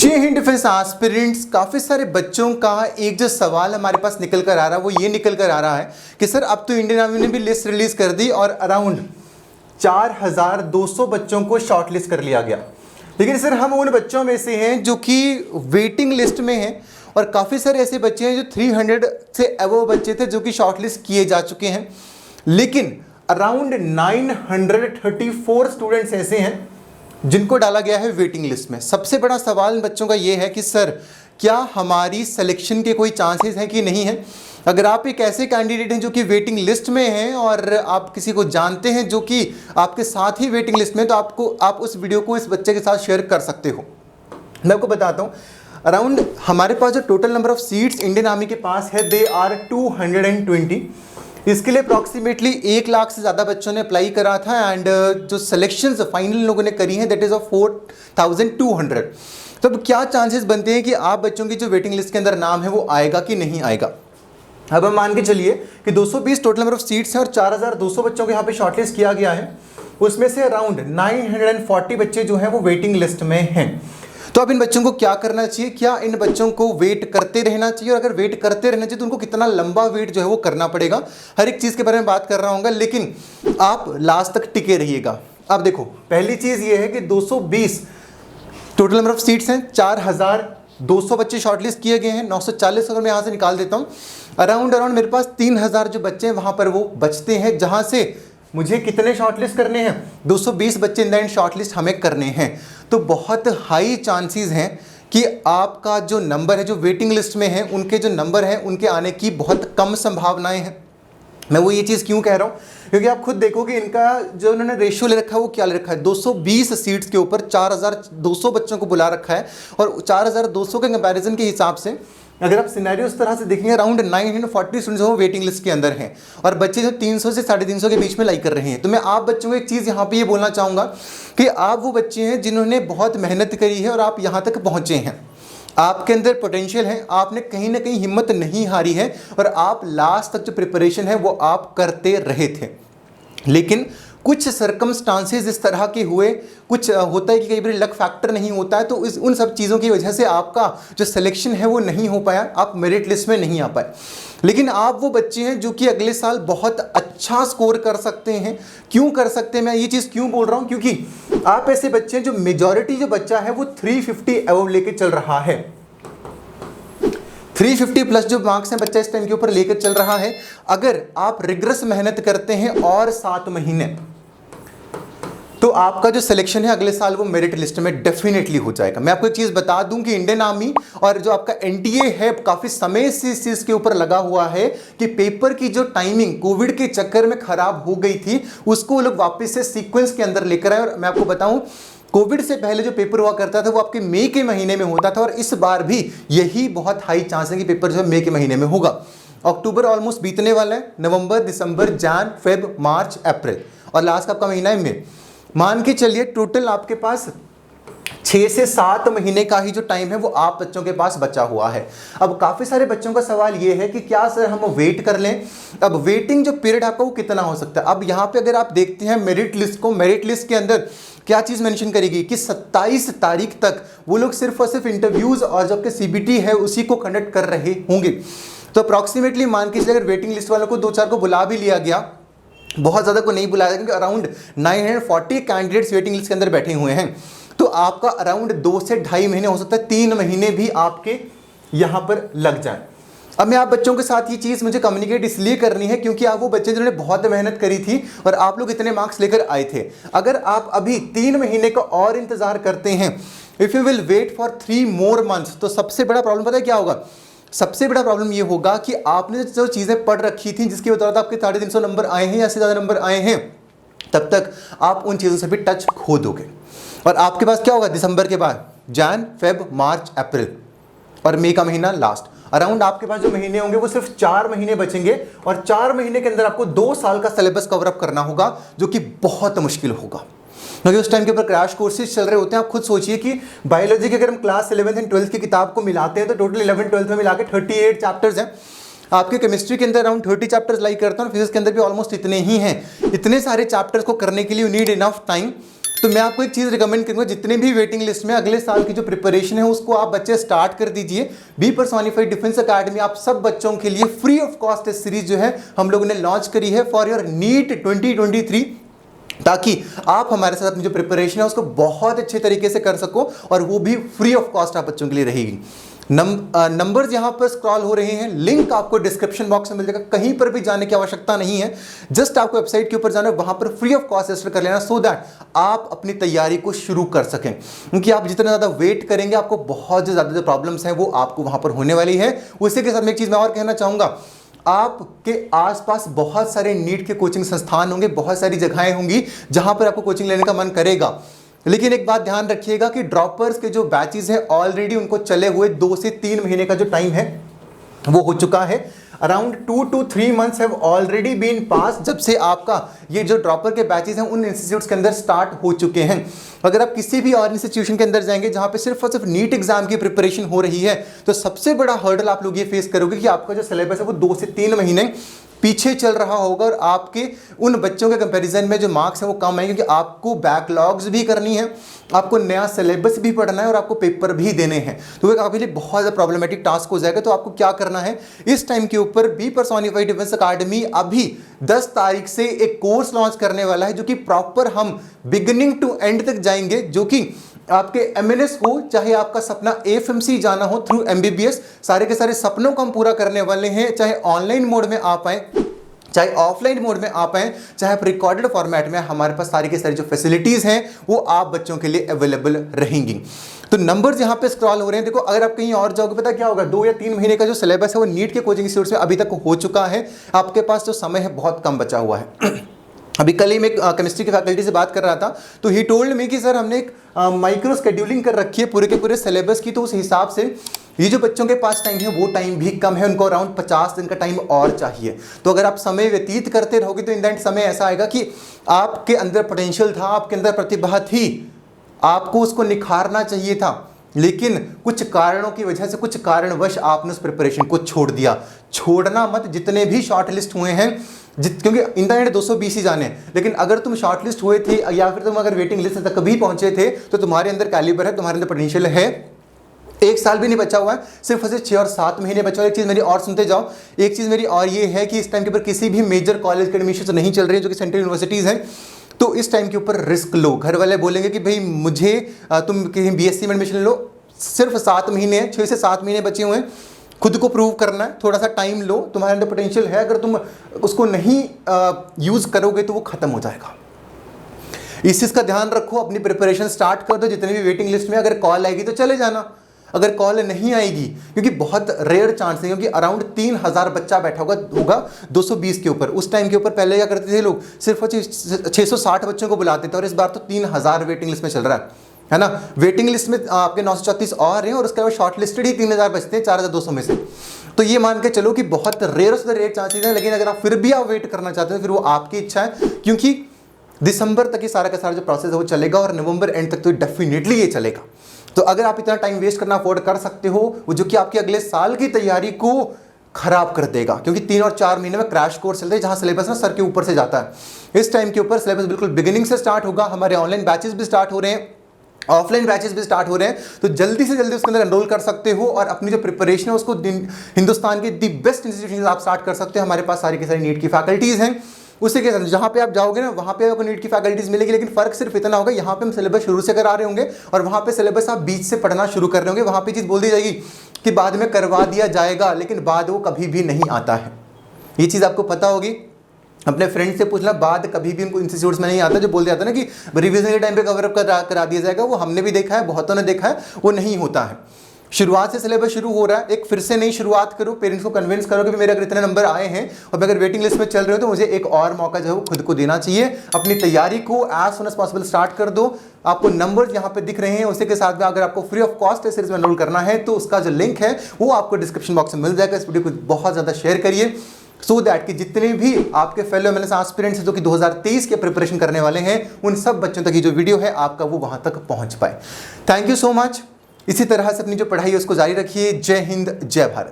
जय Hind defence aspirants. काफ़ी सारे बच्चों का एक जो सवाल हमारे पास निकल कर आ रहा है वो ये निकल कर आ रहा है कि सर अब तो इंडियन आर्मी ने भी लिस्ट रिलीज कर दी और अराउंड 4200 बच्चों को शॉर्ट लिस्ट कर लिया गया, लेकिन सर हम उन बच्चों में से हैं जो कि वेटिंग लिस्ट में हैं और काफ़ी सारे ऐसे बच्चे हैं जो 300 से अबव बच्चे थे जो कि शॉर्ट लिस्ट किए जा चुके हैं, लेकिन अराउंड 934 स्टूडेंट्स ऐसे हैं जिनको डाला गया है वेटिंग लिस्ट में। सबसे बड़ा सवाल बच्चों का ये है कि सर क्या हमारी सिलेक्शन के कोई चांसेस हैं कि नहीं है। अगर आप एक ऐसे कैंडिडेट हैं जो कि वेटिंग लिस्ट में हैं और आप किसी को जानते हैं जो कि आपके साथ ही वेटिंग लिस्ट में, तो आप उस वीडियो को इस बच्चे के साथ शेयर कर सकते हो। मैं आपको बताता हूँ, अराउंड हमारे पास जो total number of seats Indian army के पास है दे आर 220। इसके लिए अप्रॉक्सीमेटली 1 लाख से ज़्यादा बच्चों ने अप्लाई करा था एंड जो सिलेक्शंस फाइनल लोगों ने करी हैं दैट इज़ ऑफ 4200। तो अब क्या चांसेस बनते हैं कि आप बच्चों की जो वेटिंग लिस्ट के अंदर नाम है वो आएगा कि नहीं आएगा। अब हम मान के चलिए कि 220 टोटल नंबर ऑफ सीट्स हैं और 4200 बच्चों को यहाँ पे शॉर्टलिस्ट किया गया है, उसमें से अराउंड 940 बच्चे जो हैं वो वेटिंग लिस्ट में हैं। तो अब इन बच्चों को क्या करना चाहिए, क्या इन बच्चों को वेट करते रहना चाहिए और अगर वेट करते रहना चाहिए तो उनको कितना लंबा वेट जो है वो करना पड़ेगा। हर एक चीज़ के बारे में बात कर रहा हूँ, लेकिन आप लास्ट तक टिके रहिएगा। अब देखो, पहली चीज़ ये है कि 220 टोटल नंबर ऑफ सीट्स हैं, 4200 बच्चे शॉर्टलिस्ट किए गए हैं। 940 अगर मैं यहाँ से निकाल देता हूँ, अराउंड मेरे पास 3000 जो बच्चे हैं वहाँ पर वो बचते हैं, जहाँ से मुझे कितने शॉर्टलिस्ट करने हैं, 220 बच्चे इन द एंड शॉर्टलिस्ट हमें करने हैं। तो बहुत हाई चांसेस हैं कि आपका जो नंबर है जो वेटिंग लिस्ट में है उनके जो नंबर हैं उनके आने की बहुत कम संभावनाएं हैं। मैं वो ये चीज़ क्यों कह रहा हूँ, क्योंकि आप खुद देखो कि इनका जो उन्होंने रेशियो ले रखा है वो क्या ले रखा है, 220 सीट्स के ऊपर 4200 बच्चों को बुला रखा है और 4200 के कंपैरिजन के हिसाब से अगर आप सिनेरियो इस तरह से देखेंगे अराउंड 940 स्टूडेंट्स वो वेटिंग लिस्ट के अंदर हैं और बच्चे जो 300 से 350 के बीच में लाई कर रहे हैं। तो मैं आप बच्चों को एक चीज़ यहाँ पे ये बोलना चाहूँगा कि आप वो बच्चे हैं जिन्होंने बहुत मेहनत करी है और आप यहाँ तक पहुँचे हैं, आपके अंदर पोटेंशियल है, आपने कहीं ना कहीं हिम्मत नहीं हारी है और आप लास्ट तक जो प्रिपरेशन है वो आप करते रहे थे। लेकिन कुछ सर्कमस्टांसेस इस तरह के हुए, कुछ होता है कि कई बार लक फैक्टर नहीं होता है, तो उन सब चीज़ों की वजह से आपका जो सिलेक्शन है वो नहीं हो पाया, आप मेरिट लिस्ट में नहीं आ पाए। लेकिन आप वो बच्चे हैं जो कि अगले साल बहुत अच्छा स्कोर कर सकते हैं। क्यों कर सकते हैं, मैं ये चीज़ क्यों बोल रहा हूँ, क्योंकि आप ऐसे बच्चे हैं जो मेजॉरिटी जो बच्चा है वो 350 अबव लेके चल रहा है। 350 प्लस जो मार्क्स हैं बच्चा इस टाइम के ऊपर लेकर चल रहा है। अगर आप रिग्रेस मेहनत करते हैं और 7 महीने, तो आपका जो सिलेक्शन है अगले साल वो मेरिट लिस्ट में डेफिनेटली हो जाएगा। मैं आपको एक चीज़ बता दूं कि इंडियन आर्मी और जो आपका एनडीए है काफ़ी समय से इस चीज़ के ऊपर लगा हुआ है कि पेपर की जो टाइमिंग कोविड के चक्कर में ख़राब हो गई थी उसको लोग वापस से सीक्वेंस के अंदर लेकर आए। और मैं आपको बताऊं, कोविड से पहले जो पेपर हुआ करता था वो आपके मई के महीने में होता था और इस बार भी यही बहुत हाई चांस है कि पेपर जो है मई के महीने में होगा। अक्टूबर ऑलमोस्ट बीतने वाला है, नवंबर, दिसंबर, जैन, फेब, मार्च, अप्रैल और लास्ट का आपका महीना है मई। मान के चलिए टोटल आपके पास 6 से 7 महीने का ही जो टाइम है वो आप बच्चों के पास बचा हुआ है। अब काफ़ी सारे बच्चों का सवाल ये है कि क्या सर हम वेट कर लें। अब वेटिंग जो पीरियड आपका वो कितना हो सकता है। अब यहाँ पे अगर आप देखते हैं मेरिट लिस्ट को, मेरिट लिस्ट के अंदर क्या चीज़ मेंशन करेगी कि 27 तारीख तक वो लोग सिर्फ और सिर्फ इंटरव्यूज़ और जो आपके सीबीटी है उसी को कंडक्ट कर रहे होंगे। तो अप्रॉक्सीमेटली मान के चलिए अगर वेटिंग लिस्ट वालों को 2-4 को बुला भी लिया गया, बहुत ज़्यादा को नहीं बुलाया क्योंकि अराउंड 940 कैंडिडेट्स वेटिंग लिस्ट के अंदर बैठे हुए हैं, तो आपका अराउंड 2 से 2.5 महीने हो सकता है, 3 महीने भी आपके यहाँ पर लग जाएं। अब मैं आप बच्चों के साथ ये चीज़ मुझे कम्युनिकेट इसलिए करनी है क्योंकि आप वो बच्चे जिन्होंने बहुत मेहनत करी थी और आप लोग इतने मार्क्स लेकर आए थे। अगर आप अभी 3 महीने का और इंतज़ार करते हैं, if you will wait for 3 more months, तो सबसे बड़ा प्रॉब्लम पता है क्या होगा। सबसे बड़ा प्रॉब्लम ये होगा कि आपने जो चीज़ें पढ़ रखी थी जिसकी बदौलत आपके 350 नंबर आए हैं या से ज़्यादा नंबर आए हैं, तब तक आप उन चीज़ों से भी टच खो दोगे और आपके पास क्या होगा दिसंबर के बाद जैन, फेब, मार्च, अप्रैल और मई का महीना लास्ट, अराउंड आपके पास जो महीने होंगे वो सिर्फ 4 महीने बचेंगे और 4 महीने के अंदर आपको 2 साल का सिलेबस कवर अप करना होगा जो कि बहुत मुश्किल होगा क्योंकि उस टाइम के ऊपर क्रैश कोर्सेज चल रहे होते हैं। आप खुद सोचिए कि बायोलॉजी की अगर हम क्लास 11th एंड 12th की किताब को मिलाते हैं तो टोटल 11th-12th में मिला के 38 चैप्टर्स हैं। आपके केमिस्ट्री के अंदर अराउंड 30 चैप्टर्स लाई करता हूँ, फिजिक्स के अंदर भी ऑलमोस्ट इतने ही हैं। इतने सारे चैप्टर्स को करने के लिए यू नीड इनफ टाइम तो मैं आपको एक चीज़ रिकमेंड करूंगा, जितने भी वेटिंग लिस्ट में अगले साल की जो प्रिपरेशन है उसको आप बच्चे स्टार्ट कर दीजिए। बी पर्सोनिफाइड डिफेंस अकेडमी आप सब बच्चों के लिए फ्री ऑफ कॉस्ट सीरीज जो है हम लोगों ने लॉन्च करी है फॉर योर नीट 2023, ताकि आप हमारे साथ अपनी जो प्रिपरेशन है उसको बहुत अच्छे तरीके से कर सको, और वो भी फ्री ऑफ कॉस्ट आप बच्चों के लिए रहेगी। नंबर्स यहां पर स्क्रॉल हो रहे हैं, लिंक आपको डिस्क्रिप्शन बॉक्स में मिल जाएगा, कहीं पर भी जाने की आवश्यकता नहीं है, जस्ट आपको वेबसाइट के ऊपर जाना है, वहां पर फ्री ऑफ कॉस्ट रजिस्टर कर लेना, सो दैट आप अपनी तैयारी को शुरू कर सकें। क्योंकि आप जितना ज़्यादा वेट करेंगे आपको बहुत ज़्यादा जो प्रॉब्लम्स हैं वो आपको वहां पर होने वाली है। उसी के साथ में एक चीज़ मैं और कहना चाहूँगा, आपके आसपास बहुत सारे नीट के कोचिंग संस्थान होंगे, बहुत सारी जगहें होंगी जहां पर आपको कोचिंग लेने का मन करेगा, लेकिन एक बात ध्यान रखिएगा कि ड्रॉपर्स के जो बैचेस हैं ऑलरेडी उनको चले हुए 2 से 3 महीने का जो टाइम है वो हो चुका है। Around 2 to 3 months have already been pass, जब से आपका ये जो ड्रॉपर के बैचेस हैं उन इंस्टीट्यूट्स के अंदर स्टार्ट हो चुके हैं। अगर आप किसी भी और इंस्टीट्यूशन के अंदर जाएंगे जहां पे सिर्फ और सिर्फ नीट एग्जाम की प्रिपरेशन हो रही है, तो सबसे बड़ा हर्डल आप लोग ये फेस करोगे कि आपका जो सिलेबस है वो 2 से 3 महीने पीछे चल रहा होगा, और आपके उन बच्चों के कंपैरिजन में जो मार्क्स हैं वो कम आएंगे, क्योंकि आपको बैकलॉग्स भी करनी है, आपको नया सिलेबस भी पढ़ना है और आपको पेपर भी देने हैं। तो वो आपके लिए बहुत ज़्यादा प्रॉब्लमेटिक टास्क हो जाएगा। तो आपको क्या करना है, इस टाइम के ऊपर बी पर्सोनिफाइड डिफेंस अकेडमी अभी 10 तारीख से एक कोर्स लॉन्च करने वाला है, जो कि प्रॉपर हम बिगिनिंग टू एंड तक जाएंगे, जो कि आपके एमएनएस हो, चाहे आपका सपना एफएमसी जाना हो थ्रू एमबीबीएस, सारे के सारे सपनों को हम पूरा करने वाले हैं। चाहे ऑनलाइन मोड में आप आए, चाहे ऑफलाइन मोड में आप आए, चाहे आप रिकॉर्डेड फॉर्मेट में, हमारे पास सारी की सारी जो फैसिलिटीज हैं वो आप बच्चों के लिए अवेलेबल रहेंगी। तो नंबर्स यहाँ पे स्क्रॉल हो रहे हैं। देखो, अगर आप कहीं और जाओगे पता क्या होगा, 2 या 3 महीने का जो सिलेबस है वो नीट के कोचिंग इंस्टीट्यूट में अभी तक हो चुका है। आपके पास जो समय है बहुत कम बचा हुआ है। अभी कल ही मैं केमिस्ट्री के फैकल्टी से बात कर रहा था, तो ही टोल्ड मी कि सर हमने एक माइक्रो शेड्यूलिंग कर रखी है पूरे के पूरे सिलेबस की, तो उस हिसाब से ये जो बच्चों के पास टाइम है वो टाइम भी कम है, उनको अराउंड 50 दिन का टाइम और चाहिए। तो अगर आप समय व्यतीत करते रहोगे तो इन द एंड समय ऐसा आएगा कि आपके अंदर पोटेंशियल था, आपके अंदर प्रतिभा थी, आपको उसको निखारना चाहिए था, लेकिन कुछ कारणों की वजह से, कुछ कारणवश आपने उस प्रिपरेशन को छोड़ दिया। छोड़ना मत, जितने भी शॉर्ट लिस्ट हुए हैं, क्योंकि इन द एंड 220 ही जाने, लेकिन अगर तुम शॉर्ट लिस्ट हुए थे या फिर तुम अगर वेटिंग लिस्ट तक कभी पहुंचे थे, तो तुम्हारे अंदर कैलिबर है, तुम्हारे अंदर पोटेंशियल है। 1 साल भी नहीं बचा हुआ है, सिर्फ 6 और 7 महीने बचा हुआ है। एक चीज़ मेरी और सुनते जाओ, एक चीज़ मेरी और ये है कि इस टाइम के ऊपर किसी भी मेजर कॉलेज के एडमिशन नहीं चल रही है जो कि सेंट्रल यूनिवर्सिटीज़ हैं, तो इस टाइम के ऊपर रिस्क लो। घर वाले बोलेंगे कि भाई मुझे तुम कहीं बीएससी में एडमिशन लो, सिर्फ 7 महीने, 6 से 7 महीने बचे हुए हैं, खुद को प्रूव करना है, थोड़ा सा टाइम लो, तुम्हारे अंदर पोटेंशियल है, अगर तुम उसको नहीं यूज़ करोगे तो वो खत्म हो जाएगा। इस चीज़ का ध्यान रखो, अपनी प्रिपरेशन स्टार्ट कर दो। जितने भी वेटिंग लिस्ट में अगर कॉल आएगी तो चले जाना, अगर कॉल नहीं आएगी, क्योंकि बहुत रेयर चांस है, क्योंकि अराउंड 3000 बच्चा बैठा होगा 220 के ऊपर। उस टाइम के ऊपर पहले क्या करते थे लोग, सिर्फ 660 बच्चों को बुलाते थे, और इस बार तो 3000 वेटिंग लिस्ट में चल रहा है ना। वेटिंग लिस्ट में आपके 934 और हैं, और उसके बाद शॉर्ट लिस्टेड ही 3000 बचते हैं 4200 में से। तो ये मान के चलो कि बहुत रेयर से रेयर चांसेस हैं, लेकिन अगर आप फिर भी आप वेट करना चाहते हो फिर वो आपकी इच्छा है, क्योंकि दिसंबर तक ये सारा का सारा जो प्रोसेस है वो चलेगा, और नवंबर एंड तक तो डेफिनेटली ये चलेगा। तो अगर आप इतना टाइम वेस्ट करना अफोर्ड कर सकते हो, वो जो कि आपके अगले साल की तैयारी को खराब कर देगा, क्योंकि 3 और 4 महीने में क्रैश कोर्स चलते हैं जहां सिलेबस ना सर के ऊपर से जाता है। इस टाइम के ऊपर सिलेबस बिल्कुल बिगिनिंग से स्टार्ट होगा। हमारे ऑनलाइन बैचेस भी स्टार्ट हो रहे हैं, ऑफलाइन बैचेस भी स्टार्ट हो रहे हैं, तो जल्दी से जल्दी उसके अंदर एनरोल कर सकते हो, और अपनी जो प्रिपरेशन है उसको हिंदुस्तान के दी बेस्ट इंस्टीट्यूशन आप स्टार्ट कर सकते हो। हमारे पास सारी की सारी नीट की फैकल्टीज़ हैं, उसी के साथ जहाँ पे आप जाओगे ना वहाँ पे आपको नीट की फैकल्टीज मिलेगी, लेकिन फर्क सिर्फ इतना होगा, यहाँ पे हम सिलेबस शुरू से करा रहे होंगे और वहाँ पे सिलेबस आप बीच से पढ़ना शुरू कर रहे होंगे। वहाँ पे चीज़ बोल दी जाएगी कि बाद में करवा दिया जाएगा, लेकिन बाद वो कभी भी नहीं आता है। ये चीज़ आपको पता होगी, अपने फ्रेंड से पूछना, बाद कभी भी उनको इंस्टीट्यूट्स में नहीं आता। जो बोल दिया था ना कि रिवीजन के टाइम पे कवर अप करा दिया जाएगा, वो हमने भी देखा है, बहुतों ने देखा है, वो नहीं होता है। शुरुआत से सिलेबस शुरू हो रहा है, एक फिर से नई शुरुआत करो, पेरेंट्स को कन्विंस करो कि मेरे अगर इतने नंबर आए हैं और मैं अगर वेटिंग लिस्ट में चल रहे हो तो मुझे एक और मौका जो है वो खुद को देना चाहिए। अपनी तैयारी को as soon as possible start कर दो। आपको नंबर्स यहाँ पे दिख रहे हैं, उसी के साथ में अगर आपको फ्री ऑफ कॉस्ट सीरीज में एनरोल करना है तो उसका जो लिंक है वो आपको डिस्क्रिप्शन बॉक्स में मिल जाएगा। इस वीडियो को बहुत ज़्यादा शेयर करिए, सो दैट कि जितने भी आपके फेलो एमएनएस एस्पिरेंट्स हैं जो कि 2023 के प्रिपरेशन करने वाले हैं, उन सब बच्चों तक ये जो वीडियो है आपका वो वहाँ तक पहुँच पाए। Thank you so much. इसी तरह से अपनी जो पढ़ाई है उसको जारी रखिए। जय हिंद, जय भारत।